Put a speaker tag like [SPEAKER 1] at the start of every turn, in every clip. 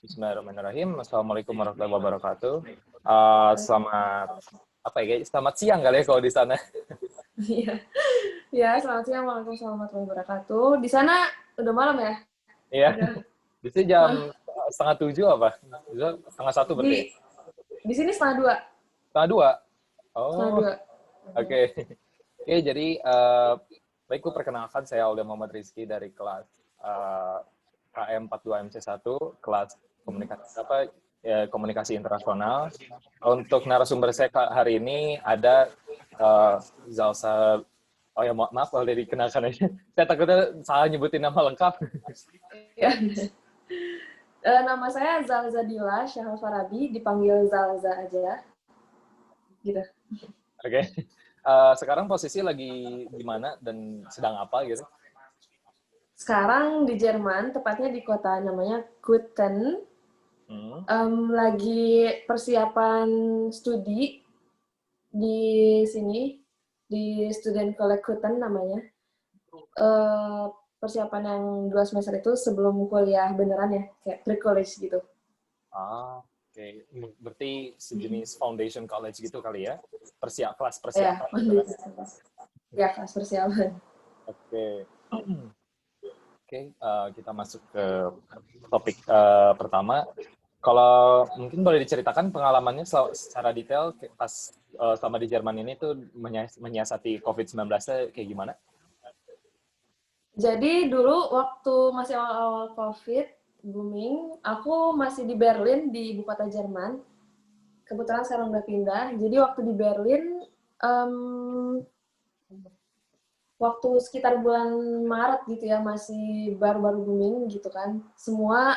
[SPEAKER 1] Bismillahirrahmanirrahim. Assalamualaikum warahmatullahi wabarakatuh. Selamat apa ya? Selamat siang kali ya kalau di sana.
[SPEAKER 2] Iya, ya selamat siang, Waalaikumsalam warahmatullahi wabarakatuh. Di sana udah malam ya?
[SPEAKER 1] Iya.
[SPEAKER 2] Udah.
[SPEAKER 1] Di sini jam setengah tujuh apa? Setengah satu berarti ya?
[SPEAKER 2] Di sini setengah dua.
[SPEAKER 1] Setengah dua.
[SPEAKER 2] Setengah
[SPEAKER 1] Oh,
[SPEAKER 2] dua.
[SPEAKER 1] oke. Oke, jadi baikku perkenalkan saya Alda Muhammad Rizky dari kelas KM 42MC1, kelas komunikasi komunikasi internasional. Untuk narasumber saya hari ini ada Zalsa. Oh ya, maaf kalau dari kenalkan aja. Saya takutnya salah nyebutin nama lengkap.
[SPEAKER 2] Ya. Nama saya Zalza Dila Syahal Farabi, dipanggil Zalza aja. Gitu.
[SPEAKER 1] Oke. Sekarang posisi lagi di mana dan sedang apa gitu?
[SPEAKER 2] Sekarang di Jerman, tepatnya di kota namanya Kutten. Lagi persiapan studi di sini, di Studentenkolleg Kutten namanya. Persiapan yang 2 semester itu sebelum kuliah beneran ya, kayak pre-college gitu.
[SPEAKER 1] Oke. Berarti sejenis foundation college gitu kali ya? Kelas
[SPEAKER 2] Ya,
[SPEAKER 1] persiapan.
[SPEAKER 2] ya kelas persiapan.
[SPEAKER 1] Oke. Oke, kita masuk ke topik pertama. Kalau mungkin boleh diceritakan pengalamannya secara detail pas selama di Jerman ini tuh menyiasati COVID-19 kayak gimana?
[SPEAKER 2] Jadi dulu waktu masih awal-awal COVID booming, aku masih di Berlin, di ibu kota Jerman. Kebetulan sekarang udah pindah. Jadi waktu di Berlin, waktu sekitar bulan Maret gitu ya, masih baru-baru booming gitu kan. Semua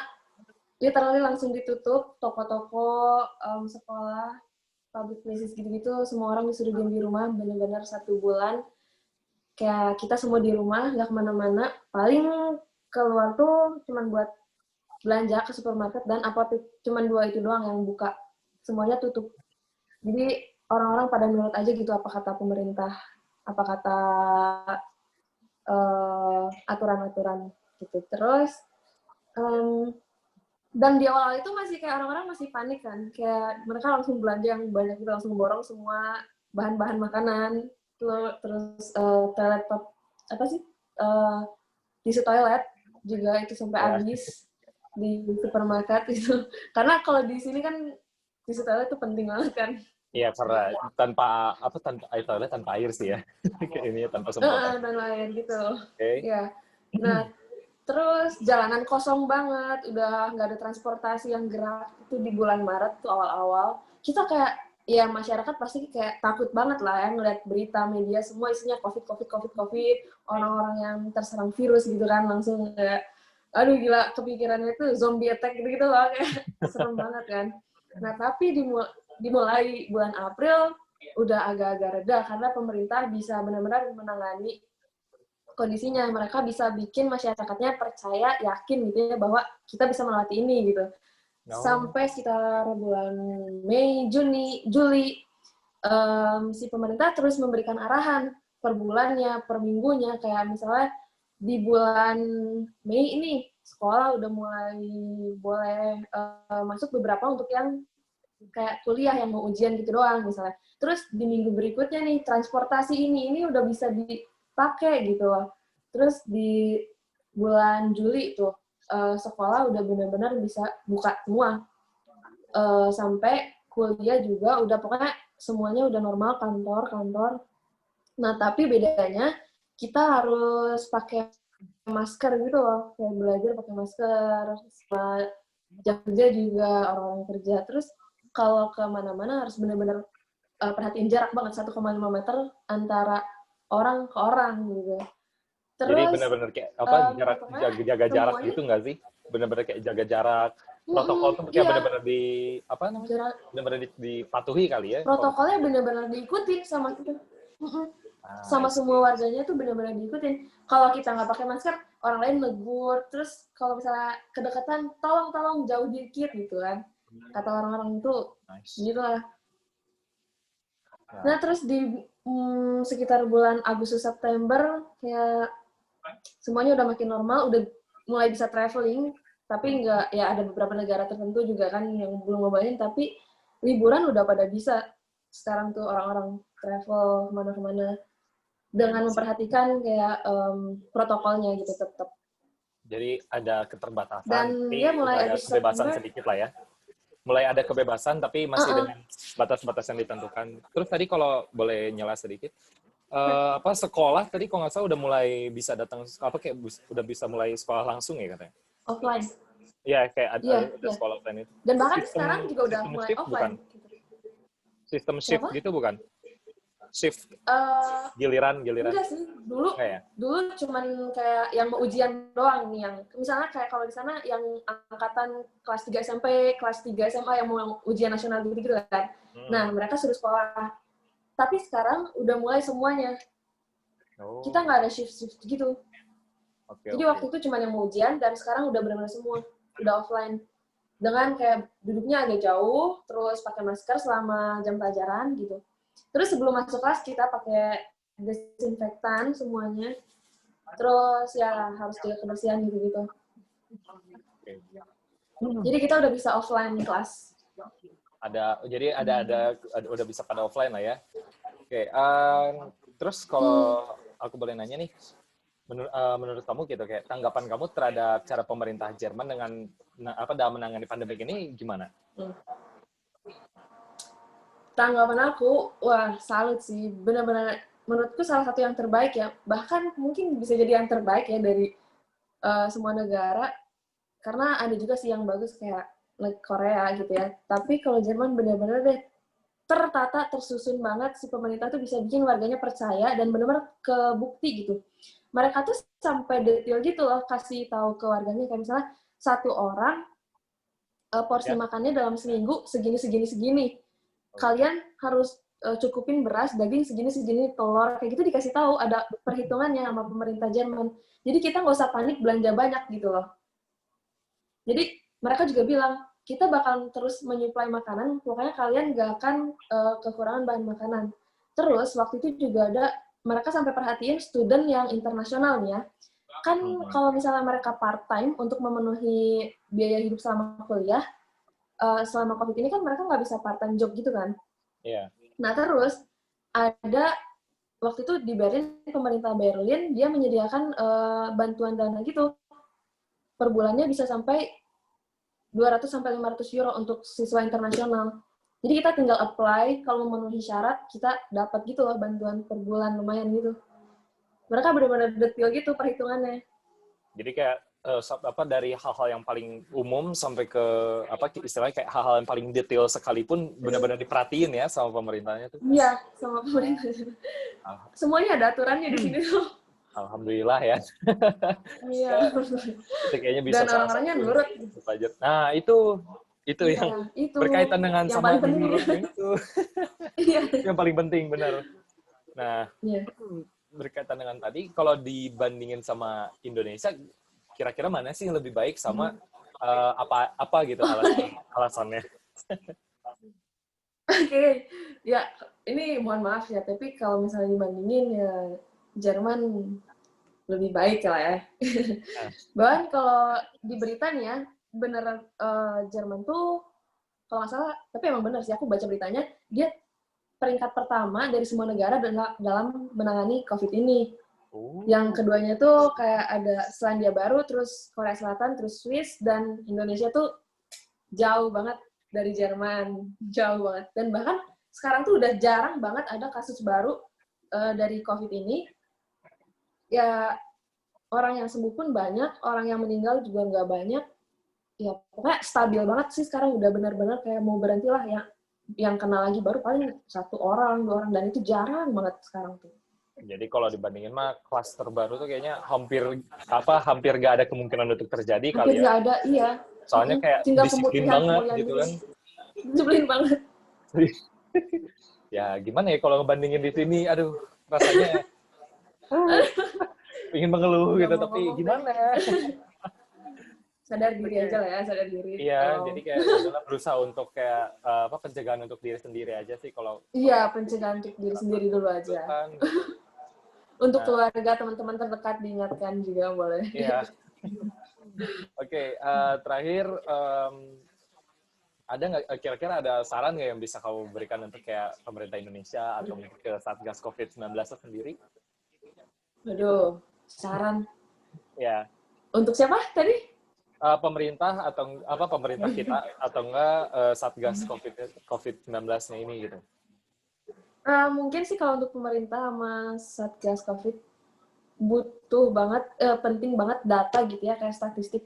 [SPEAKER 2] literally langsung ditutup, toko-toko, sekolah, public places gitu-gitu, semua orang disuruh diam di rumah benar-benar 1 bulan. Kayak kita semua di rumah, nggak kemana-mana. Paling keluar tuh cuman buat belanja ke supermarket dan apotek. Cuman 2 itu doang yang buka. Semuanya tutup. Jadi orang-orang pada nurut aja gitu apa kata pemerintah, apa kata aturan-aturan gitu. Terus dan di awal itu masih kayak orang-orang masih panik kan, kayak mereka langsung belanja yang banyak gitu, langsung borong semua bahan-bahan makanan, terus toilet apa sih tisu toilet juga itu sampai
[SPEAKER 1] Ya.
[SPEAKER 2] habis di supermarket itu, karena kalau di sini kan tisu toilet itu penting banget kan.
[SPEAKER 1] Iya, karena tanpa air toilet tanpa air sih ya. Ini tanpa semprotan.
[SPEAKER 2] Dan lain gitu.
[SPEAKER 1] Oke.
[SPEAKER 2] Ya. Nah, terus jalanan kosong banget, udah nggak ada transportasi yang gerak. Itu di bulan Maret tuh awal-awal. Kita kayak, ya masyarakat pasti kayak takut banget lah ya ngeliat berita media semua isinya COVID. Orang-orang yang terserang virus gitu kan, langsung kayak, aduh gila, kepikirannya tuh zombie attack gitu-gitu loh, kayak serem banget kan. Nah, tapi dimulai bulan April, udah agak-agak reda karena pemerintah bisa benar-benar menangani kondisinya. Mereka bisa bikin masyarakatnya percaya, yakin gitu ya bahwa kita bisa melewati ini gitu. Sampai sekitar bulan Mei, Juni, Juli, si pemerintah terus memberikan arahan per bulannya, per minggunya. Kayak misalnya di bulan Mei ini sekolah udah mulai boleh masuk beberapa untuk yang kayak kuliah yang mau ujian gitu doang misalnya. Terus di minggu berikutnya nih transportasi ini udah bisa dipakai gitu loh. Terus di bulan Juli tuh sekolah udah benar-benar bisa buka semua. Sampai kuliah juga udah pokoknya semuanya udah normal, kantor. Nah, tapi bedanya kita harus pakai masker gitu loh. Kayak belajar pakai masker, sama jam kerja juga orang-orang kerja. Terus kalau kemana-mana harus benar-benar perhatiin jarak banget 1,5 meter antara orang ke orang gitu.
[SPEAKER 1] Jadi
[SPEAKER 2] Terus
[SPEAKER 1] benar-benar kayak jaga jarak
[SPEAKER 2] semuanya
[SPEAKER 1] gitu nggak sih? Benar-benar kayak jaga jarak. Protokol tuh kayak
[SPEAKER 2] iya,
[SPEAKER 1] benar-benar benar-benar dipatuhi kali ya.
[SPEAKER 2] protokolnya benar-benar diikutin sama kita. Sama semua warganya tuh benar-benar diikutin. Kalau kita nggak pakai masker, orang lain negur. Terus kalau misalnya kedekatan, tolong jauh dikit gitu kan. Kata orang-orang itu, gitu lah. Nah, terus di sekitar bulan Agustus September, kayak semuanya udah makin normal, udah mulai bisa traveling. Tapi nggak, ya ada beberapa negara tertentu juga kan yang belum ngobain, tapi liburan udah pada bisa sekarang tuh orang-orang travel kemana-kemana dengan memperhatikan kayak protokolnya gitu tetap.
[SPEAKER 1] Jadi ada keterbatasan,
[SPEAKER 2] Dan
[SPEAKER 1] tapi
[SPEAKER 2] ya
[SPEAKER 1] udah
[SPEAKER 2] mulai
[SPEAKER 1] ada
[SPEAKER 2] Agustus
[SPEAKER 1] kebebasan
[SPEAKER 2] September,
[SPEAKER 1] sedikit lah ya. Mulai ada kebebasan, tapi masih dengan batas-batas yang ditentukan. Terus tadi kalau boleh nyela sedikit, sekolah tadi kalau nggak salah udah mulai bisa datang, kayak udah bisa mulai sekolah langsung ya katanya?
[SPEAKER 2] offline.
[SPEAKER 1] Iya, kayak
[SPEAKER 2] Iya,
[SPEAKER 1] ada
[SPEAKER 2] iya.
[SPEAKER 1] sekolah offline itu.
[SPEAKER 2] Dan bahkan sekarang juga udah
[SPEAKER 1] Sistem
[SPEAKER 2] mulai
[SPEAKER 1] shift bukan?
[SPEAKER 2] offline. Gitu.
[SPEAKER 1] Sistem shift
[SPEAKER 2] Kenapa?
[SPEAKER 1] gitu bukan? Shift,
[SPEAKER 2] Uh,
[SPEAKER 1] giliran.
[SPEAKER 2] Enggak sih, dulu
[SPEAKER 1] Nggak ya?
[SPEAKER 2] dulu cuman kayak yang mau ujian doang nih, yang misalnya kayak kalau di sana yang angkatan kelas 3 SMP, kelas 3 SMA yang mau ujian nasional gitu kan. Nah, mereka suruh sekolah. Tapi sekarang udah mulai semuanya. Kita nggak ada shift-shift gitu. Jadi waktu itu cuma yang mau ujian, dan sekarang udah benar-benar semua. Udah offline. Dengan kayak duduknya agak jauh, terus pakai masker selama jam pelajaran gitu. Terus sebelum masuk kelas kita pakai desinfektan semuanya. Terus ya harus jaga kebersihan gitu-gitu. Jadi kita udah bisa offline kelas.
[SPEAKER 1] Jadi udah bisa pada offline lah ya. Oke, terus kalau aku boleh nanya nih, menurut kamu gitu, kayak tanggapan kamu terhadap cara pemerintah Jerman dalam menangani pandemi ini gimana?
[SPEAKER 2] Tanggapan aku, wah salut sih, benar-benar menurutku salah satu yang terbaik ya, bahkan mungkin bisa jadi yang terbaik ya dari semua negara, karena ada juga sih yang bagus kayak Korea gitu ya, tapi kalau Jerman benar-benar deh tertata, tersusun banget, si pemerintah tuh bisa bikin warganya percaya dan benar-benar kebukti gitu. Mereka tuh sampai detail gitu loh, kasih tahu ke warganya kayak misalnya satu orang porsi makannya dalam seminggu segini. Kalian harus cukupin beras, daging segini, telur, kayak gitu dikasih tahu, ada perhitungannya sama pemerintah Jerman. Jadi kita nggak usah panik belanja banyak gitu loh. Jadi mereka juga bilang, kita bakal terus menyuplai makanan, pokoknya kalian nggak akan kekurangan bahan makanan. Terus waktu itu juga ada, mereka sampai perhatiin student yang internasionalnya, kan kalau misalnya mereka part-time untuk memenuhi biaya hidup selama kuliah, selama COVID ini kan mereka nggak bisa part-time job gitu kan.
[SPEAKER 1] Iya.
[SPEAKER 2] Nah terus ada waktu itu di Berlin, pemerintah Berlin dia menyediakan bantuan dana gitu, per bulannya bisa sampai 200 sampai 500 euro untuk siswa internasional. Jadi kita tinggal apply, kalau memenuhi syarat kita dapat gitu loh bantuan per bulan, lumayan gitu. Mereka benar-benar detail gitu perhitungannya.
[SPEAKER 1] Jadi kayak dari hal-hal yang paling umum sampai ke istilahnya kayak hal-hal yang paling detail sekalipun benar-benar diperhatiin ya sama pemerintahnya tuh.
[SPEAKER 2] Iya, sama pemerintah. Semuanya ada aturannya di sini tuh.
[SPEAKER 1] Alhamdulillah ya.
[SPEAKER 2] Iya.
[SPEAKER 1] Itu kayaknya bisa
[SPEAKER 2] Dan orang-orangnya nurut.
[SPEAKER 1] Nah, itu
[SPEAKER 2] ya,
[SPEAKER 1] yang berkaitan dengan
[SPEAKER 2] yang
[SPEAKER 1] sama
[SPEAKER 2] paling penting
[SPEAKER 1] itu.
[SPEAKER 2] Iya.
[SPEAKER 1] Yang paling penting, benar. Nah,
[SPEAKER 2] yeah.
[SPEAKER 1] Berkaitan dengan tadi, kalau dibandingin sama Indonesia, kira-kira mana sih yang lebih baik sama apa gitu alasannya?
[SPEAKER 2] Oke, ya ini mohon maaf ya, tapi kalau misalnya dibandingin ya Jerman lebih baik lah ya. Bahkan kalau di berita nih ya, bener Jerman tuh kalau nggak salah, tapi emang bener sih, aku baca beritanya, dia peringkat pertama dari semua negara dalam menangani COVID ini. Yang keduanya tuh kayak ada Selandia Baru, terus Korea Selatan, terus Swiss, dan Indonesia tuh jauh banget dari Jerman. Jauh banget. Dan bahkan sekarang tuh udah jarang banget ada kasus baru dari COVID ini. Ya, orang yang sembuh pun banyak, orang yang meninggal juga nggak banyak. Ya, pokoknya stabil banget sih sekarang, udah benar-benar kayak mau berhenti lah ya. Yang kena lagi baru paling 1 orang, 2 orang, dan itu jarang banget sekarang tuh.
[SPEAKER 1] Jadi kalau dibandingin mah klaster terbaru tuh kayaknya hampir gak ada kemungkinan untuk terjadi
[SPEAKER 2] hampir
[SPEAKER 1] kali ya.
[SPEAKER 2] Gak ada, iya.
[SPEAKER 1] Soalnya kayak
[SPEAKER 2] tinggal
[SPEAKER 1] disiplin banget gitu kan.
[SPEAKER 2] Disiplin banget.
[SPEAKER 1] Ya gimana ya kalau ngebandingin di sini, aduh rasanya ingin mengeluh gitu, tapi gimana?
[SPEAKER 2] Sadar diri aja lah ya, sadar diri.
[SPEAKER 1] Iya, jadi kayak adalah berusaha untuk kayak pencegahan untuk diri sendiri aja sih kalau.
[SPEAKER 2] Iya, pencegahan untuk diri sendiri dulu aja. Untuk keluarga, teman-teman terdekat diingatkan juga boleh.
[SPEAKER 1] Iya. Oke, terakhir ada nggak kira-kira ada saran nggak yang bisa kamu berikan untuk kayak pemerintah Indonesia atau mungkin ke Satgas COVID-19 sendiri?
[SPEAKER 2] Aduh, saran.
[SPEAKER 1] Ya,
[SPEAKER 2] Untuk siapa tadi?
[SPEAKER 1] pemerintah atau apa pemerintah kita atau enggak Satgas COVID-19-nya ini gitu.
[SPEAKER 2] Mungkin sih kalau untuk pemerintah sama Satgas COVID butuh banget, penting banget data gitu ya, kayak statistik,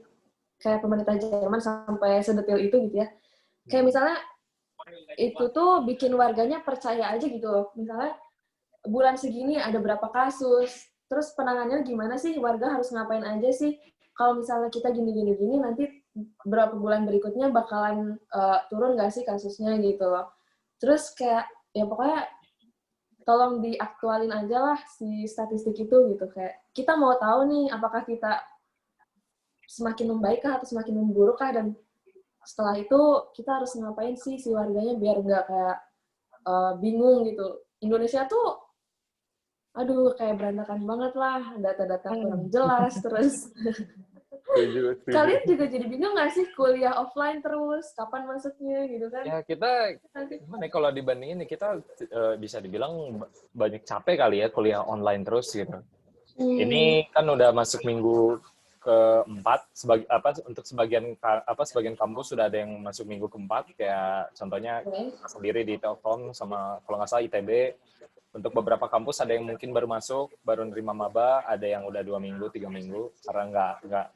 [SPEAKER 2] kayak pemerintah Jerman sampai sedetil itu gitu ya. Kayak misalnya itu tuh bikin warganya percaya aja gitu loh. Misalnya bulan segini ada berapa kasus, terus penanganannya gimana sih, warga harus ngapain aja sih. Kalau misalnya kita gini-gini nanti berapa bulan berikutnya bakalan turun nggak sih kasusnya gitu loh. Terus kayak ya pokoknya tolong diaktualin aja lah si statistik itu gitu, kayak kita mau tahu nih apakah kita semakin membaik kah atau semakin memburuk kah, dan setelah itu kita harus ngapain sih si warganya biar nggak kayak bingung gitu. Indonesia tuh aduh kayak berantakan banget lah, data-data kurang jelas terus.
[SPEAKER 1] Setuju, setuju.
[SPEAKER 2] Kalian juga jadi bingung nggak sih kuliah offline terus kapan masuknya gitu kan?
[SPEAKER 1] Ya kita
[SPEAKER 2] Nanti
[SPEAKER 1] gimana ya, kalau dibandingin kita bisa dibilang banyak capek kali ya kuliah online terus gitu. Ini kan udah masuk minggu keempat, untuk sebagian kampus sudah ada yang masuk minggu keempat, kayak contohnya sendiri di Telkom sama kalau nggak salah ITB. Untuk beberapa kampus ada yang mungkin baru masuk, baru nerima maba, ada yang udah 2 minggu, 3 minggu, karena nggak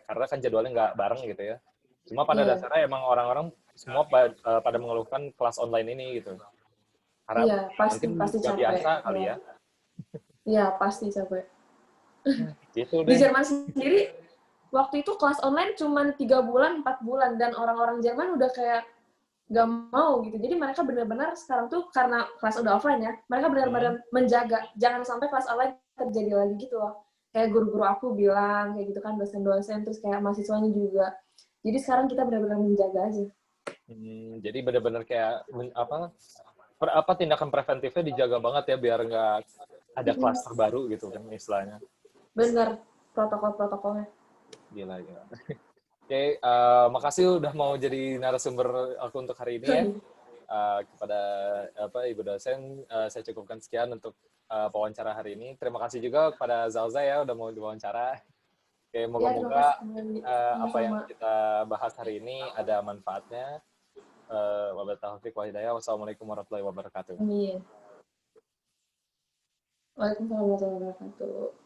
[SPEAKER 1] karena kan jadwalnya nggak bareng gitu ya. Cuma pada
[SPEAKER 2] iya,
[SPEAKER 1] dasarnya emang orang-orang semua pada mengeluhkan kelas online ini gitu. Karena
[SPEAKER 2] iya pasti
[SPEAKER 1] mungkin
[SPEAKER 2] pasti
[SPEAKER 1] nggak
[SPEAKER 2] capek.
[SPEAKER 1] biasa kali
[SPEAKER 2] Iya,
[SPEAKER 1] ya.
[SPEAKER 2] iya pasti capek.
[SPEAKER 1] Gitu
[SPEAKER 2] Di
[SPEAKER 1] deh.
[SPEAKER 2] Jerman sendiri waktu itu kelas online cuma 3 bulan, 4 bulan, dan orang-orang Jerman udah kayak gak mau gitu. Jadi mereka benar-benar sekarang tuh karena kelas udah offline ya, mereka benar-benar menjaga jangan sampai kelas online terjadi lagi gitu loh. Kayak guru-guru aku bilang kayak gitu kan, dosen-dosen, terus kayak mahasiswanya juga. Jadi sekarang kita benar-benar menjaga aja.
[SPEAKER 1] Jadi benar-benar kayak apa tindakan preventifnya dijaga banget ya biar nggak ada klaster baru gitu kan istilahnya.
[SPEAKER 2] Bener protokol-protokolnya.
[SPEAKER 1] Gila, gila. Oke, makasih udah mau jadi narasumber aku untuk hari ini ya. Kepada Ibu dosen, saya cukupkan sekian untuk wawancara hari ini. Terima kasih juga kepada Zalza ya udah mau diwawancara. Oke,
[SPEAKER 2] Ya, terima kasih
[SPEAKER 1] moga-moga
[SPEAKER 2] kembali.
[SPEAKER 1] apa yang
[SPEAKER 2] Sama-sama.
[SPEAKER 1] kita bahas hari ini ada manfaatnya. Wabillahi taufiq wal hidayah. Wassalamualaikum warahmatullahi wabarakatuh.
[SPEAKER 2] Amin. Waalaikumsalam warahmatullahi wabarakatuh.